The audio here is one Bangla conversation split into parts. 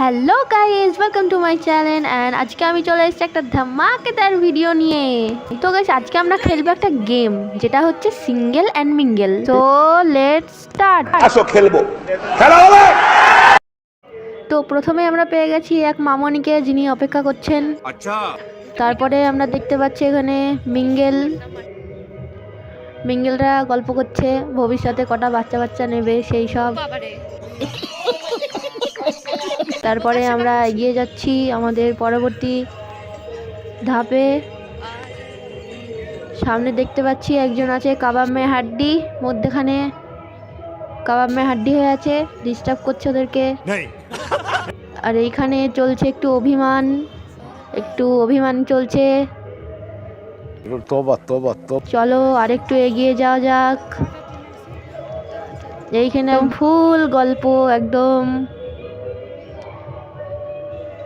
Hello guys, welcome to my channel and আজকে আমি চলে এসেছি একটা ধামাকেদার ভিডিও নিয়ে। তো গাইস, আজকে আমরা খেলবো একটা গেম যেটা হচ্ছে single and mingle. So let's start. আসো খেলবো, খেলা হবে। তো প্রথমে আমরা পেয়ে গেছি এক মামনিকে, যিনি অপেক্ষা করছেন। আচ্ছা, তারপরে আমরা দেখতে পাচ্ছি এখানে মিঙ্গেলরা গল্প করছে, ভবিষ্যতে কটা বাচ্চা বাচ্চা নেবে সেই সব। তারপরে আমরা এগিয়ে যাচ্ছি আমাদের পরবর্তী ধাপে। সামনে দেখতে পাচ্ছি একজন আছে কাবাব মে হাড্ডি, মধ্যখানে কাবাব মে হাড্ডি হয়ে আছে, ডিস্টার্ব করছে ওদেরকে। আর এইখানে চলছে একটু অভিমান চলছে। চলো আরেকটু এগিয়ে যাওয়া যাক। এইখানে ফুল গল্প, একদম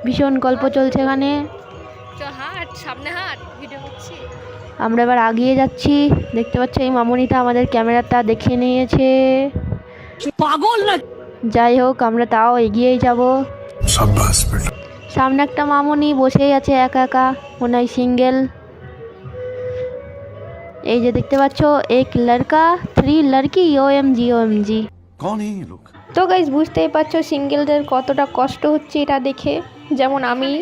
ভীষণ গল্প চলছে এখানে। আমরা এবার আগিয়ে যাচ্ছি। দেখতে পাচ্ছি এই মামুনিটা আমাদের ক্যামেরাটা দেখে নিয়েছে। পাগল না, যাই হোক আমরা তাও এগিয়েই যাব। সামনে একটা মামুনি বসেই আছে একা একা, মনে হয় সিঙ্গেল। এই যে দেখতে পাচ্ছ, এক লড়কা 3 লড়কি, ওএমজি। তো গাইস, বুঝতেই পারছো সিঙ্গেলদের কতটা কষ্ট হচ্ছে এটা দেখে, যেমন আমি।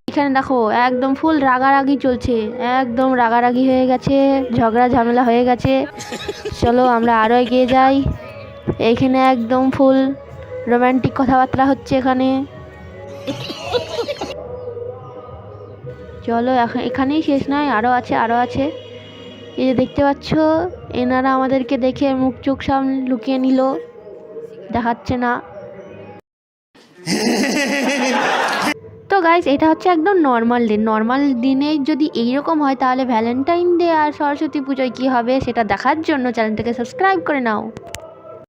এখানে দেখো একদম ফুল রাগারাগি চলছে, একদম রাগারাগি হয়ে গেছে, ঝগড়া ঝামেলা হয়ে গেছে। চলো আমরা আরও এগিয়ে যাই। এইখানে একদম ফুল রোমান্টিক কথাবার্তা হচ্ছে এখানে। চলো এখানেই শেষ নয়, আরও আছে। এই যে দেখতে পাচ্ছ, এনারা আমাদেরকে দেখে মুখ চোখ সামনে লুকিয়ে নিল, দেখাচ্ছে না। তো গাইস, এটা হচ্ছে একদম নর্মাল দিনে যদি এইরকম হয়, তাহলে ভ্যালেন্টাইন ডে আর সরস্বতী পুজোয় কি হবে সেটা দেখার জন্য চ্যানেলটাকে সাবস্ক্রাইব করে নাও।